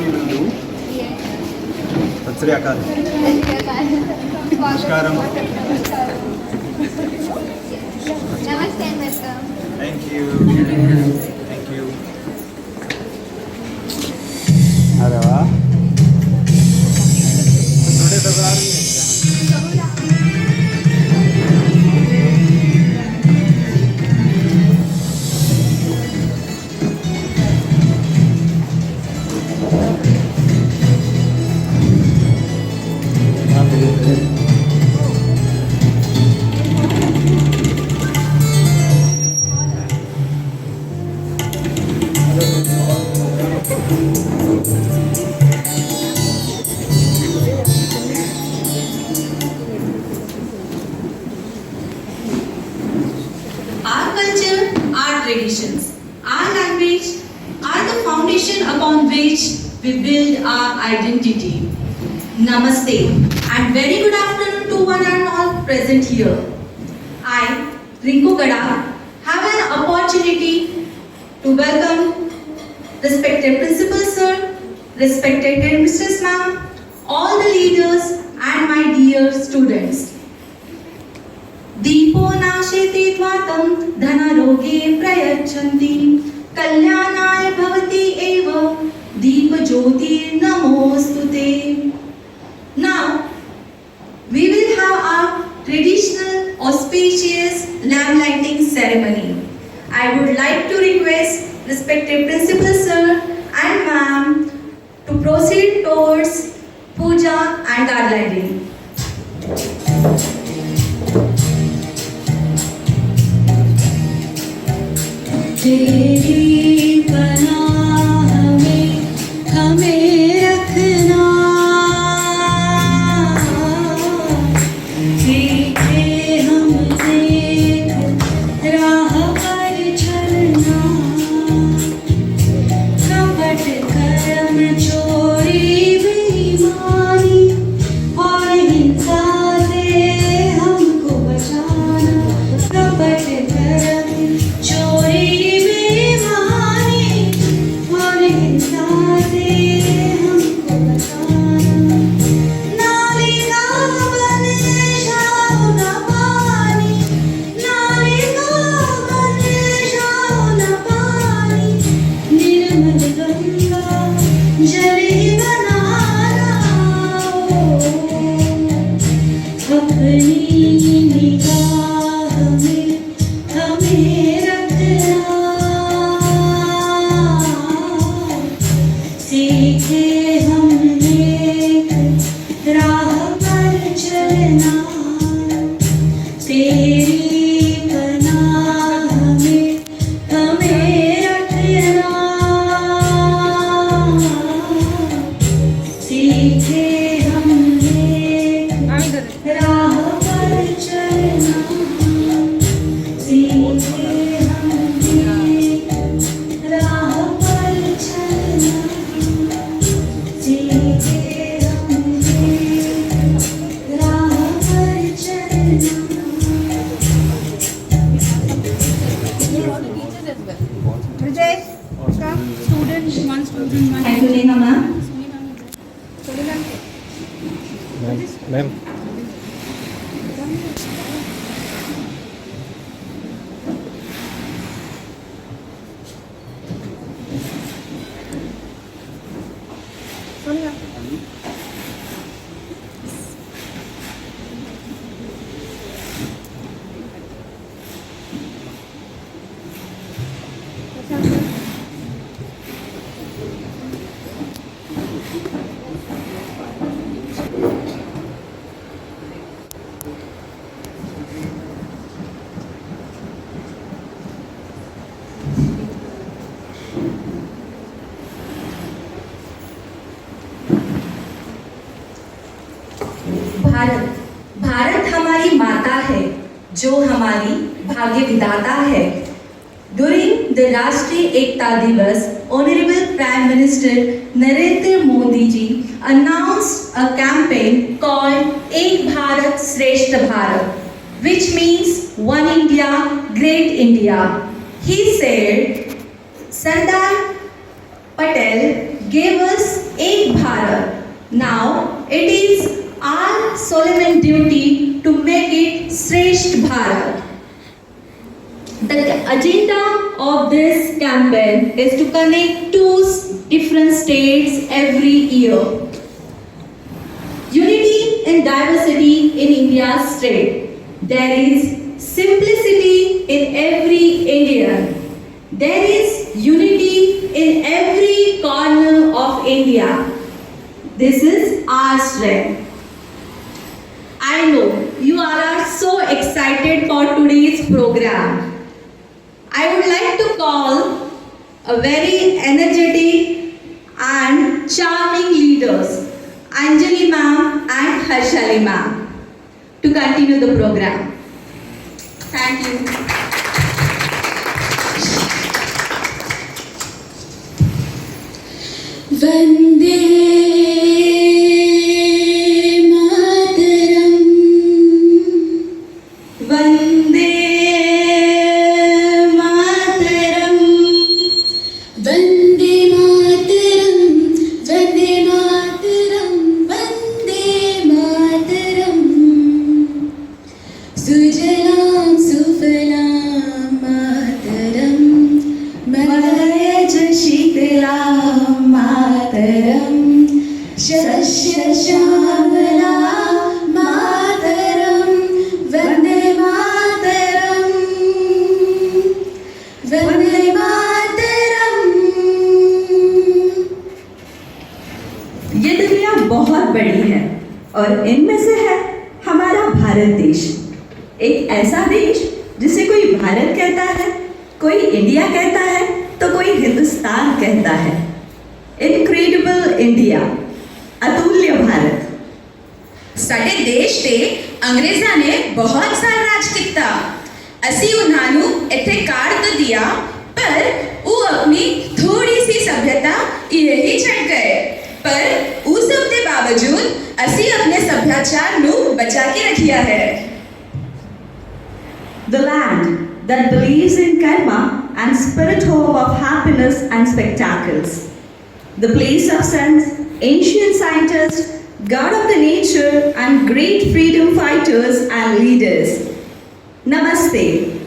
ನೀನು ಸತ್ಸರಿ ಅಕಾಲ ನಮಸ್ಕಾರಂ ನಮಸ್ತೆ ವೆಲ್ಕಮ್ ಥ್ಯಾಂಕ್ ಯು अरे वाह थोड़े तो Our culture, our traditions, our language are the foundation upon which we build our identity. Namaste and very good afternoon to one and all present here. I, Rinku Gada, have an opportunity to welcome respected Principal Sir, respected Headmistress Ma'am, all the leaders and my dear students. दीपो नाशेते त्वातं धनारोगे प्रयच्छन्ति कल्याणाय भवति एव दीपज्योतिर्नमोस्तुते. Now we will have our traditional auspicious lamp lighting ceremony. I would like to request respected Principal Sir and Ma'am to proceed towards puja and card lighting. तेरी पनाह में हमें रखना, सीखे हम देख राह पर चलना, कपट कर्म चोरी बेईमानी और हिंसा से हमको बचाना, कपट कर्म चोरी मैम भारत हमारी माता है जो हमारी भाग्य विधाता है. During the Rashtriya Ekta Divas, Honorable Prime Minister Narendra Modi ji announced a campaign called Ek Bharat Shrestha Bharat, which means One India, Great India. He said, Sardar Patel gave us Ek Bharat. Now it is our solemn duty to make it Shresth Bharat. The agenda of this campaign is to connect two different states every year. Unity and diversity in India's state. There is simplicity in every Indian. There is unity in every corner of India. This is our strength. I know you all are so excited for today's program. I would like to call a very energetic and charming leaders, Anjali ma'am and Harshali ma'am, to continue the program. Thank you. Vande Mataram Vande Mataram. Vande Mataram Vande Mataram Vande Mataram सुजलां सुफलां मातरम् मलयज शीतलां मातरम् शस्यश्यामला मातरम् वन्दे मातरम् वन्दे मातरम्। ये दुनिया बहुत बड़ी है और इनमें से है हमारा भारत देश। एक ऐसा देश जिसे कोई भारत कहता है, कोई इंडिया कहता है, तो कोई हिंदुस्तान कहता है। इनक्रेडिबल इंडिया, अतुल्य भारत। ਸਾਡੇ ਦੇਸ਼ ਤੇ ਅੰਗਰੇਜ਼ਾਂ ਨੇ ਬਹੁਤ ਸਾਲ ਰਾਜ ਕੀਤਾ। ਅਸੀਂ ਉਹਨਾਂ ਨੂੰ ਇੱਥੇ ਕਾੜ ਤਾਂ ਦਿਆ, ਪਰ ਉਹ ਆਪਣੀ ਥੋੜੀ ਸੀ ਸਭਿਅਤਾ ਇਹੀ ਛੱਡ ਗਏ। ਪਰ ਉਸ ਸਭ ਦੇ ਬਾਵਜੂਦ ਅਸੀਂ ਆਪਣੇ ਸੱਭਿਆਚਾਰ ਨੂੰ ਬਚਾ ਕੇ ਰੱਖਿਆ ਹੈ। The land that believes in karma and spirit home of happiness and spectacles. The place of sons, ancient scientists, God of the nature and great freedom fighters and leaders. Namaste,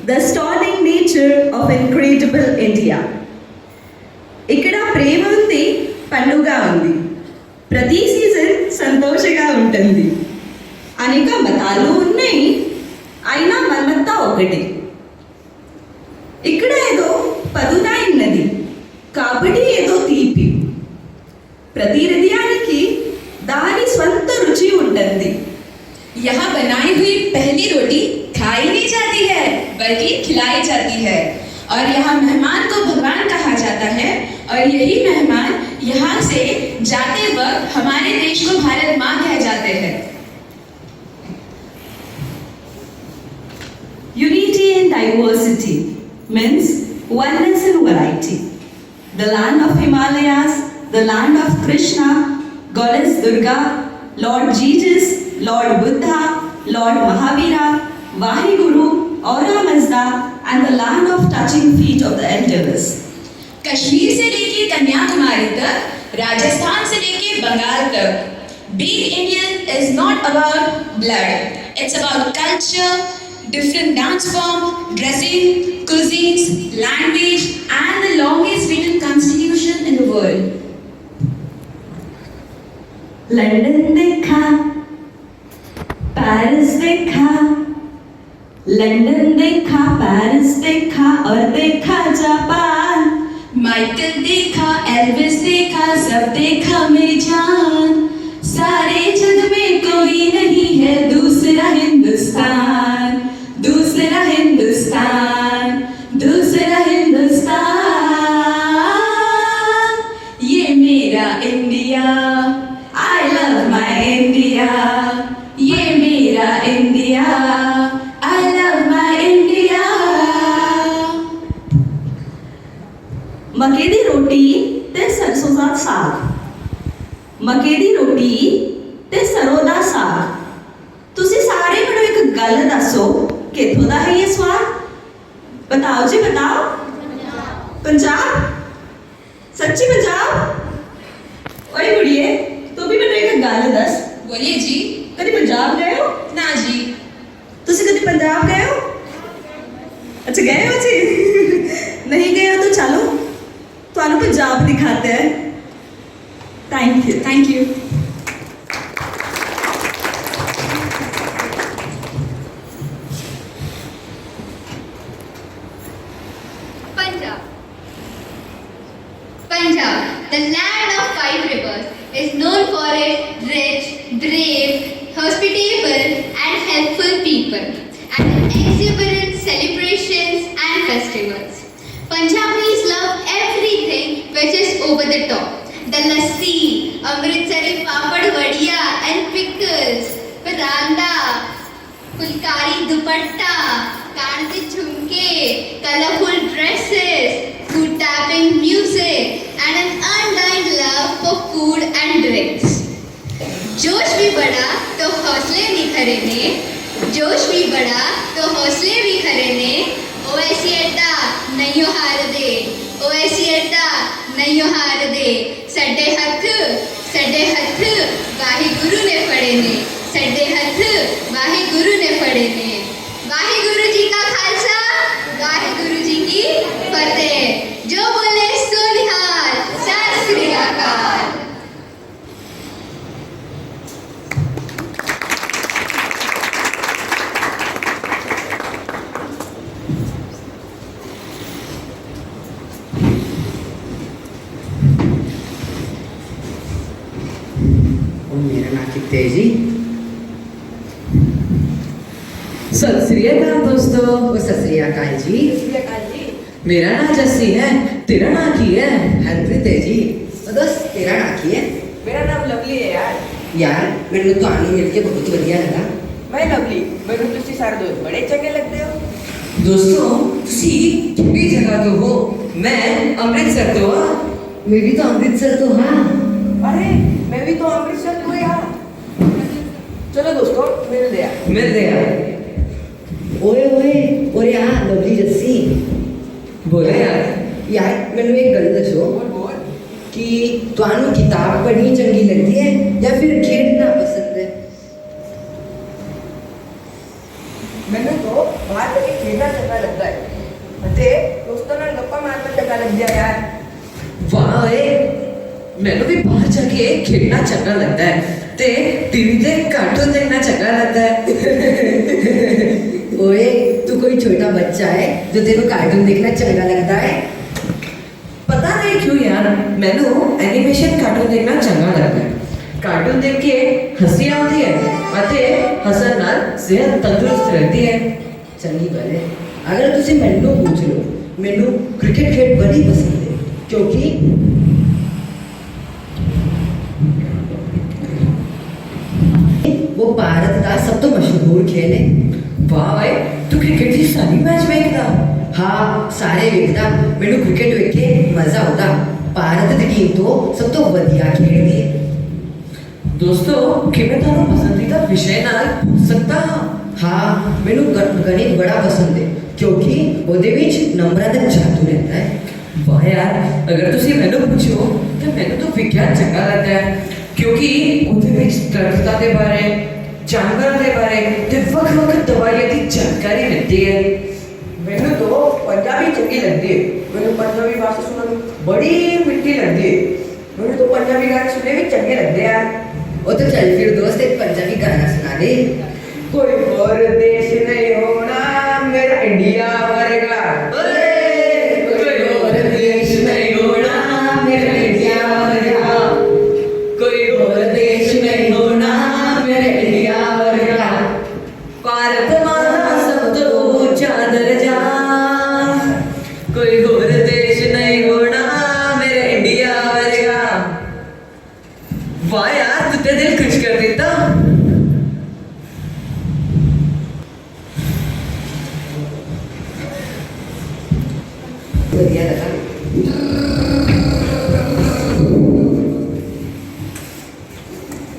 the stunning nature of incredible India. ఇక్కడ ప్రేమ ఉంది, పండుగ ఉంది. ప్రతి season సంతోషంగా ఉంటుంది. అనేక మతాలు ఉన్నాయి, అయినా మనమంతా ఒకటి. ఇక్కడ ఏదో పదునా ఉన్నది, కాబట్టి ఏదో తీపి. ప్రతి హృదయానికి దాని స్వంత రుచి ఉంటుంది. यहाँ बनाई हुई पहली रोटी खाई नहीं जाती है, बल्कि खिलाई जाती है। और यहाँ मेहमान को भगवान कहा जाता है, और यही मेहमान यहाँ से जाते वक्त हमारे देश को भारत माँ कह जाते हैं। Unity in diversity means oneness in variety. The land of Himalayas, the land of Krishna, Goddess Durga, Lord Jesus, Lord Buddha, Lord Mahavira, Vaheguru, Aura Mazda, and the land of touching feet of the elders. Kashmir से लेके कन्याकुमारी तक, राजस्थान से लेके बंगाल तक, being Indian is not about blood. It's about culture, different dance form, dressing, cuisines, language, and the longest written constitution in the world. London देखा, Paris देखा, London देखा, Paris देखा और देखा जापान। माइकल देखा, एल्विस देखा, सब देखा मेरी जान। सारे जग में कोई नहीं है दूसरा हिंदुस्तान, दूसरा हिंदुस्तान, दूसरा हिंदुस्तान। ये मेरा India, I love my India. ये मेरा India, I love my India. मक्के दी रोटी ते सरसों दा साग, मक्के दी रोटी ते सरों दा साग। तुसी सारे ਮੈਨੂੰ ਇੱਕ ਗੱਲ ਦੱਸੋ, ਕਿੱਥੋਂ ਦਾ ਹੈ ਇਹ ਸਵਾਦ? बताओ जी बताओ। पंजाब? सच्ची पंजाब? ਗੱਲ ਦੱਸ, ਬੋਲੀਏ ਜੀ। ਕਦੀ ਪੰਜਾਬ ਗਏ ਹੋ? ਨਾ ਜੀ। ਤੁਸੀਂ ਕਦੀ ਪੰਜਾਬ ਗਏ ਹੋ? अच्छा गए हो जी? नहीं गए हो तो चलो ਤੁਹਾਨੂੰ पंजाब दिखाते हैं। Thank you. Thank you. Punjab. Punjab, the land of 5 rivers, is known for its rich, brave, hospitable and helpful people and exuberant celebrations and festivals. Punjabis love everything which is over the top. The lassi, Amritsari papad vadiya and pickles, paranda, fulkari dupatta, कान के झुमके, colorful dresses, food tapping music, and an undying love for food and drinks. जोश भी बढ़ा तो हौसले निखरे ने, जोश भी बढ़ा तो हौसले भी खरे ने, ओ ऐसी अड्डा नहीं हार दे, ओ ऐसी अड्डा नहीं हार दे, सड्डे हथ वाहिगुरु ने फड़े ने, सड्डे हथ वाहिगुरु ने फड़े ने। वाहिगुरु जी का खालसा, वाहिगुरु जी की फतेह। जो बोले सो निहाल, सत श्री अकाल। मेरा नाम कित्ते है जी। सत श्री अकाल दोस्तों। ओ सत श्री अकाल जी। मेरा नाम जस्सी है, तेरा नाम की है? हरप्रीत है जी। ओ दोस्त तेरा नाम की है? मेरा नाम लवली है यार। यार मैंने तो आने मिलके बहुत बढ़िया लगा। मैं लवली, मैंने तुझसे सारे दोस्त बड़े चंगे लगते हो। दोस्तों तुसी किहड़ी जगह तो हो? मैं अमृतसर तो हाँ। मैं भी तो अमृतसर तो हाँ। अरे मैं भी तो अमृतसर तो यार। चलो दोस्तों मिल गया। ओए ओए और यार लवली जस्सी बोले यार। यार मैंने एक गल दसो बोल। कि तुहानू किताब पढ़नी चंगी लगती है या फिर खेलना पसंद है? मैंने तो बाहर जाके खेलना चंगा लगता है। ते दोस्तों ने गप्पा मारना चंगा लग गया यार। वाह ओए, मैंने भी बाहर जाके खेलना चंगा लगता है ते टीवी ते कार्टून देखना चंगा लगता है। ओए तू कोई छोटा बच्चा है जो तेरे को कार्टून देखना चंगा लगता है? पता नहीं क्यों यार, मैंने एनिमेशन कार्टून देखना चंगा लगता है। कार्टून देख के हंसी आती है ਅਤੇ हसन नाल सेहत तंदुरुस्त रहती है। चंगी गल है। अगर तुसी मैनू पूछ लो, मैनू क्रिकेट खेल बड़ी पसंद है क्योंकि वो भारत का सब तो मशहूर खेल है। वाह भाई, तू क्रिकेट की सारी मैच देखदा? हाँ सारे वेखदा। मैनू क्रिकेट वेख के मजा आता। भारत की टीम तो सब तो वधिया खेलदी है। दोस्तों कि मैं थानू पसंदीदा विषय नाल पूछ सकता हाँ? हाँ मैनू गणित बड़ा पसंद है क्योंकि ਉਹਦੇ ਵਿੱਚ ਨੰਬਰਾਂ ਦਾ ਜਾਦੂ रहता है। वाह यार, अगर तुसी मैनू पूछो तो मैनू तो विज्ञान चंगा लगता है क्योंकि ਉਹਦੇ ਵਿੱਚ दरख्तां ਦੇ बारे, जानवरों के बारे ते वख-वख दवाइयां की जानकारी मिलती है। मैंने तो पंजाबी चंगी लगती है। मैंने पंजाबी भाषा सुनने बड़ी मिठी लगती है। मैंने तो पंजाबी गाने सुनने भी चंगे लगते हैं यार। वो तो चल फिर दोस्त एक पंजाबी गाना सुना दे। कोई और देश नहीं होना मेरा इंडिया वर्गा। कोई और देश नहीं होना मेरा इंडिया वर्गा, कोई और देश नहीं होना मेरा इंडिया वर्गा, भारत माता सब तो ऊंचा दर्जा, कोई और देश नहीं होना मेरा इंडिया वर्गा। वाह यार, तू तो दिल खुश कर देता। बढ़िया लगा।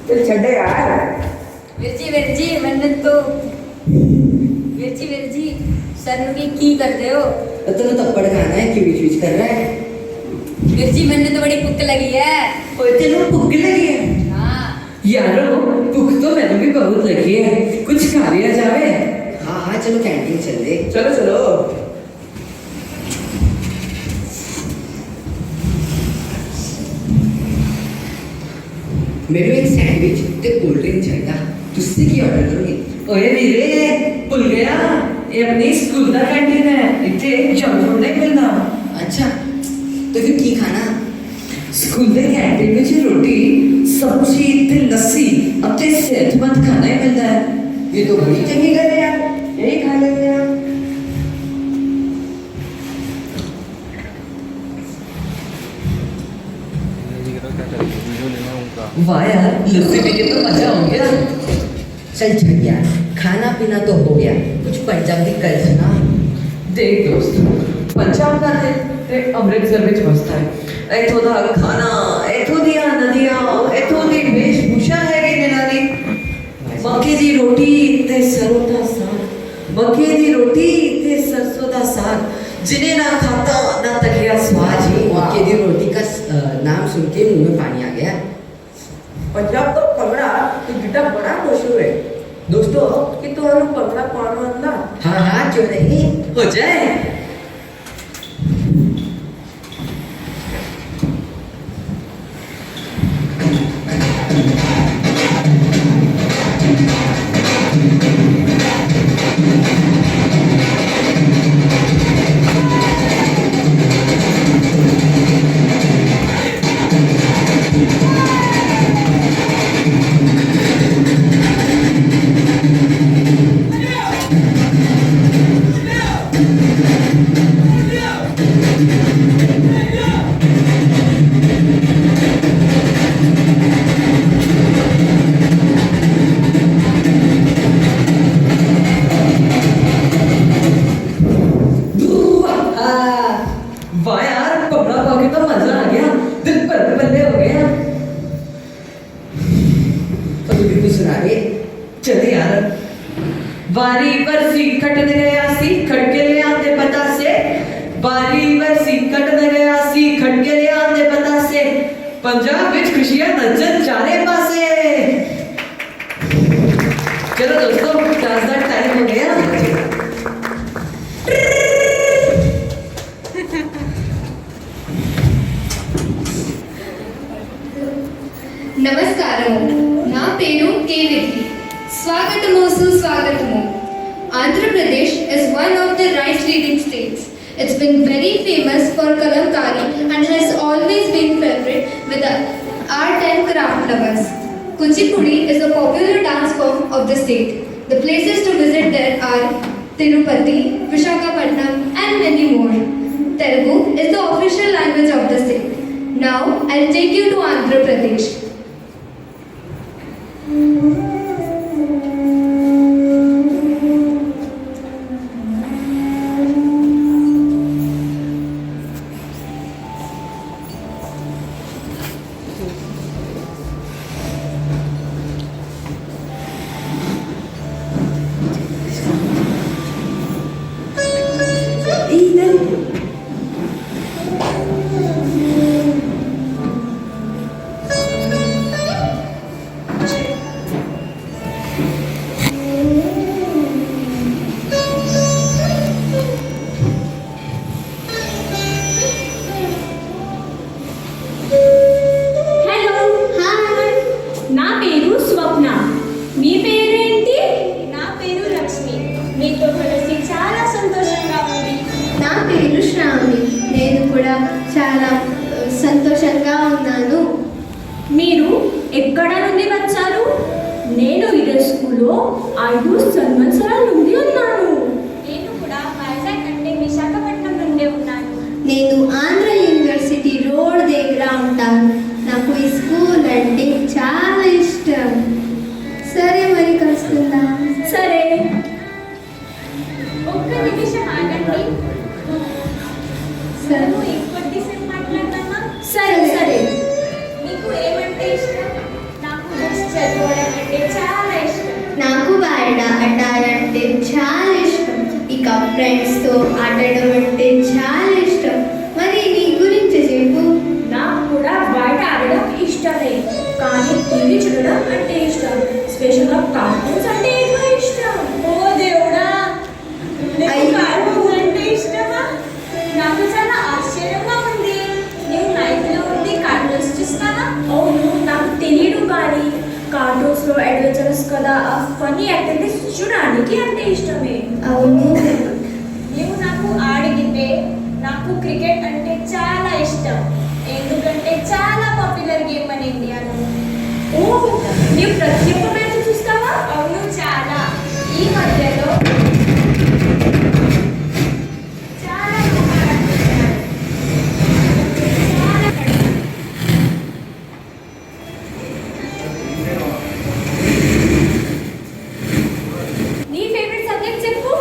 चल छड़े यार। ਵੀਰਜੀ ਮੈਨੂੰ तो ਵੀਰਜੀ सर ਨੂੰ ਕੀ ਕਰਦੇ हो? तो तेरे थप्पड़ खाना है क्यों बीच कर रहा है? ਵੀਰਜੀ ਮੈਨੂੰ तो बड़ी भूख लगी है। ओए तेनू भुख लगी है? हाँ यार चलो कैंटीन चल दे। चलो चलो। मेरे एक सैंडविच ते कोल्ड ड्रिंक चाहिए। तुझसे की ऑर्डर करोगे? ओए वीरे भूल गया ये अपनी स्कूल का कैंटीन है इतने जंक फूड नहीं मिलता। अच्छा तो फिर की खाना? स्कूल के कैंटीन में रोटी सब्जी ते लस्सी अपने सेहतमंद खाना ही मिलता है। ये तो बड़ी चंगी गल है यार, यही खा लेते हैं। वाह यार लस्सी पी के तो मजा हो गया। चल छट यार, खाना पीना तो हो गया, कुछ पंजाब की कल सुना। देख दोस्त पंजाब का ते अमृतसर में बसता है इथों दा खाना इथों दियां नदियां इथों दी वेशभूषा है कि निराली। मक्के दी रोटी ते सरसों दा साग, मक्के दी रोटी ते सरसों दा साग, जिन्हें ना खाता ना तकिया स्वाद। जी मक्के दी रोटी का नाम सुन के मुंह में पानी आ गया। पंजाब तो पंगड़ा तो गिटा बड़ा मशहूर है दोस्तों, कि तो हम पंगड़ा पाना ना। हाँ हाँ क्यों नहीं, हो जाए। वाह यार भंगड़ा पा के तो मजा आ गया, दिल बल्ले बल्ले हो गया। तो तू भी कुछ सुना दे। चले यार। बारी बरसी खटन गया सी खट के ले आते पता से, बारी बरसी खटन गया सी खट के ले आते पता से, पंजाब विच खुशियां नचन चारे पासे। चलो दोस्तों क्लास का टाइम हो गया। నమస్కారం నా పేరు కే విధి స్వాగతము సుస్వాగతము Andhra Pradesh is one of the rice leading states. It's been very famous for kalamkari and has always been favorite with the art and craft lovers. Kuchipudi is a popular dance form of the state. The places to visit there are Tirupati, Visakhapatnam and many more. Telugu is the official language of the state. Now I'll take you to Andhra Pradesh. Hello hi నా పేరు స్వప్న మీ పేరేంటి నా పేరు లక్ష్మి మీతో కలిసి చాలా సంతోషంగా ఉంది నా పేరు శ్రావణి నేను కూడా చాలా సంతోషంగా ఉన్నాను. మీరు ఎక్కడ నుండి వచ్చారు నేను ఇదే స్కూల్లో 5 సంవత్సరాల నుండి ఉన్నాను నేను కూడా వైజాగ్ అంటే విశాఖపట్నం నుండి ఉన్నాను నేను ఆంధ్ర యూనివర్సిటీ రోడ్ దగ్గర ఉంటాను. నాకు ఈ స్కూల్ అంటే చాలా ఇష్టం. సరే మరి కలుస్తుందా? సరే ఒక్క నిమిషం ఆగండి సరే కొద్దిసేపు మాట్లాడదామా సరే సరే మీకు ఏమంటే ఇష్టం నాకు బుక్స్ చదవడం అంటే చాలా ఇష్టం నాకు బయట ఆడాలంటే చాలా ఇష్టం. ఇక ఫ్రెండ్స్తో ఆడడం అంటే చాలా ఇష్టం. మరి నీ గురించి చెప్పు. నాకు కూడా బయట ఆడడం ఇష్టమే కానీ టీవీ చూడడం అంటే ఇష్టం స్పెషల్గా కార్టూన్స్ అంటే ఎక్కువ ఇష్టం ఓ దేవుడా కార్టూన్స్లో అడ్వెంచరస్ కదా ఆ ఫన్నీ యాక్టివిటీస్ చూడడానికి అంటే ఇష్టమే. అవును. నీవు నాకు అడిగితే నాకు క్రికెట్ అంటే చాలా ఇష్టం, ఎందుకంటే చాలా పాపులర్ గేమ్ మన ఇండియాలో. ఓ, నీవు ప్రతి ఒక్క మ్యాచ్ చూస్తావా? అవును, చాలా. ఈ మధ్యలో చాలా నీ ఫేవరెట్ సబ్జెక్ట్ చెప్పు.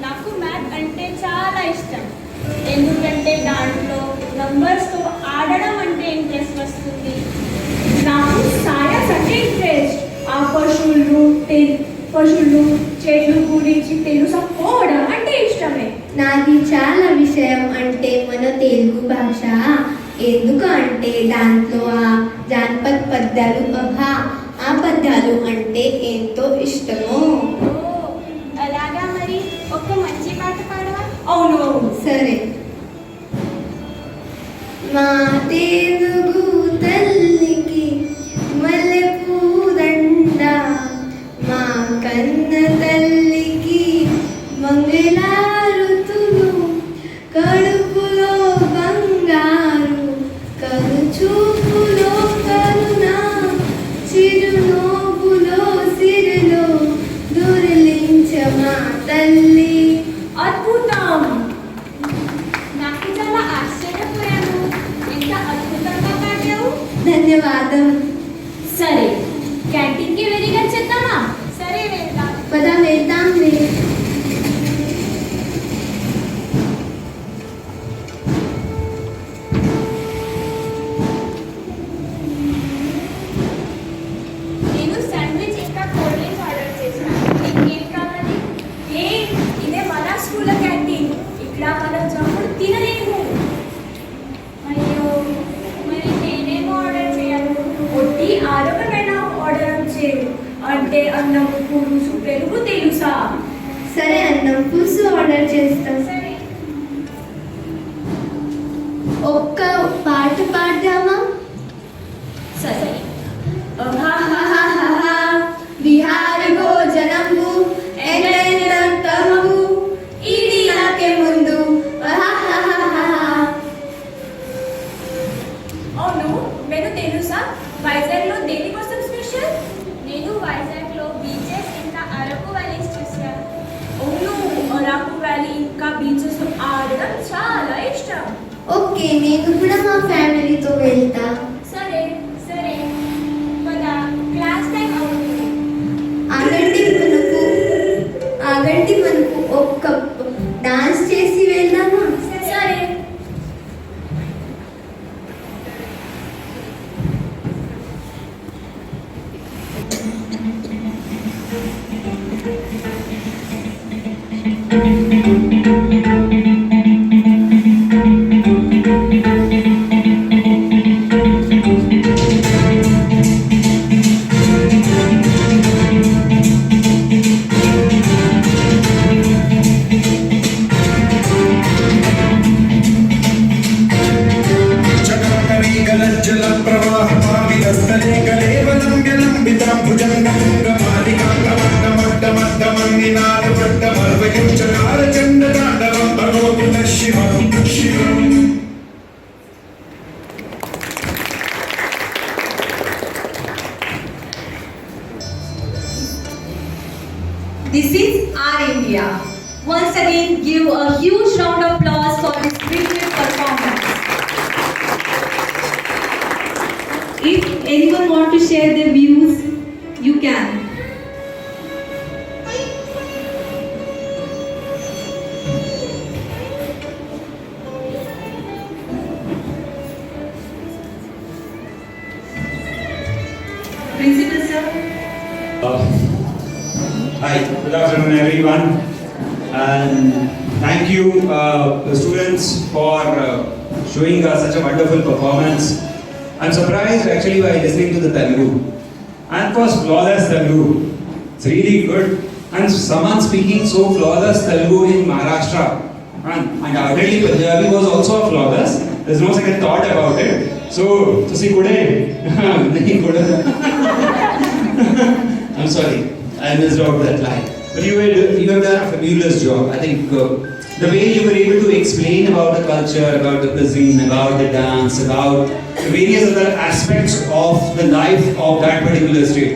నాకు మ్యాథ్ అంటే చాలా ఇష్టం, ఎందుకంటే దాంట్లో నంబర్స్తో ఆడడం అంటే ఇంట్రెస్ట్ వస్తుంది. నాకు సైన్స్ అంటే ఇంట్రెస్ట్, ఆ పశువులు చెట్లు గురించి తెలుసుకోవడం అంటే ఇష్టమే. నాది చాలా విషయం అంటే మన తెలుగు భాష, ఎందుకంటే దాంట్లో ఆ జానపద పద్యాలు ఆ పద్యాలు అంటే ఎంతో ఇష్టము. అలాగా, మరి ఒక మంచి పాట పాడవా? అవును. సరే. మా తెలుగు తల్లికి మల్లెపూదండ, మా కన్న తల్లికి మంగళారుతులు, కడుపులో బంగారు కనుచూపులో కరుణ, చిరునవ్వులో సిరిలో దొరిలించ మా తల్లి. అద్భుతం! నాకు చాలా ఆశ్చర్యపోయాను, ఎంత అద్భుతంగా పాడావు. ధన్యవాదం. సరే, క్యాంటీన్కి వెరీగా చేద్దామా? సరే, వెళ్దాం. పద వెళ్దాంలే. నేను శాండ్విచ్ ఇంకా కోల్డ్ డ్రింక్స్ ఆర్డర్ చేశాను. నీకేం కావాలి? ఇదే మన స్కూల్ క్యాంటీన్, ఇక్కడ మనం జంపుడు తినలేము. అయ్యో, మరి నేనేమో ఆర్డర్ చేయాలి? ఒట్టి ఆరోగ్యమైన ఆర్డర్ చేయు, అంటే అన్నం, పులుసు, పెరుగు తెలుసా? సరే, అన్నం పులుసు ఆర్డర్ చేస్తాం. సరే. ఒక్క పాట పాడదామా? సరే. బిహార్ భోజనము ఎంతము ఇది నాకే ముందు. అవును, నేను తెలుసా వైజాగ్లో దేనికోసం స్పెషల్? నేను వైజాగ్లో బీచెస్ ఇంకా అరకు వ్యాలీస్ చూశాను. అవును, అరకు వ్యాలీ ఇంకా బీచెస్ ఆడడం చాలా ఇష్టం. ఓకే, నేను కూడా మా ఫ్యామిలీతో వెళ్తా. సరే సరే, మన క్లాస్ టైం అవుతుంది. ఆగండి మనకు ఒక్క డాన్స్ చేసి వెళ్దామా? సరే. This is our India. Once again, give a huge round of applause for this brilliant performance. If anyone want to share their views, you can. Principal sir. Hi, good afternoon everyone, and thank you the students for showing us such a wonderful performance. I'm surprised actually by listening to the Telugu, and it was flawless Telugu. It's really good, and someone speaking so flawless Telugu in Maharashtra, and already Punjabi was also flawless. There's no second thought about it. So see, kude, nahi kude. sorry, I missed out that line. But you have done a fabulous job. I think the way you were able to explain about the culture, about the cuisine, about the dance, about the various other aspects of the life of that particular state,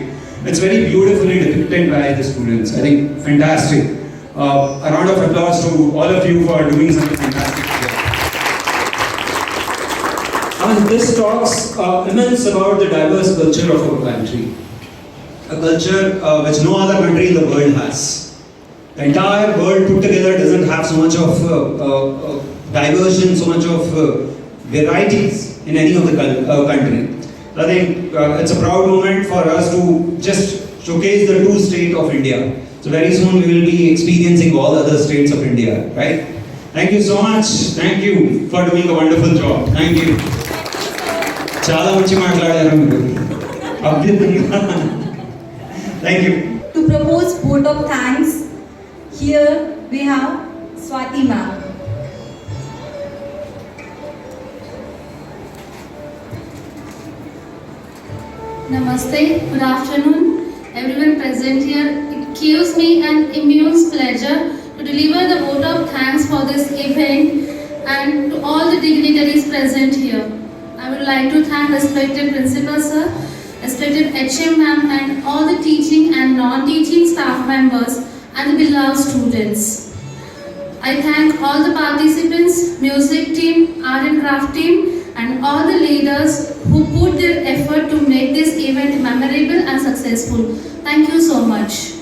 it's very beautifully depicted by the students. I think fantastic. A round of applause to all of you for doing such a fantastic job. And this talks immense about the diverse culture of our country. A culture which no other country in the world has. The entire world put together doesn't have so much of diversion, so much of varieties in any of the country. I think it's a proud moment for us to just showcase the true state of India. So very soon we will be experiencing all other states of India, right? Thank you so much. Thank you for doing a wonderful job. Thank you. చాలా మంచి మాట్లాడారు మీరు. Thank you. To propose vote of thanks, here we have Swati ma'am. Namaste, good afternoon, everyone present here. It gives me an immense pleasure to deliver the vote of thanks for this event and to all the dignitaries present here. I would like to thank respected principal sir, respected HM ma'am and all the teaching and non-teaching staff members and the beloved students. I thank all the participants, music team, art and craft team and all the leaders who put their effort to make this event memorable and successful. Thank you so much.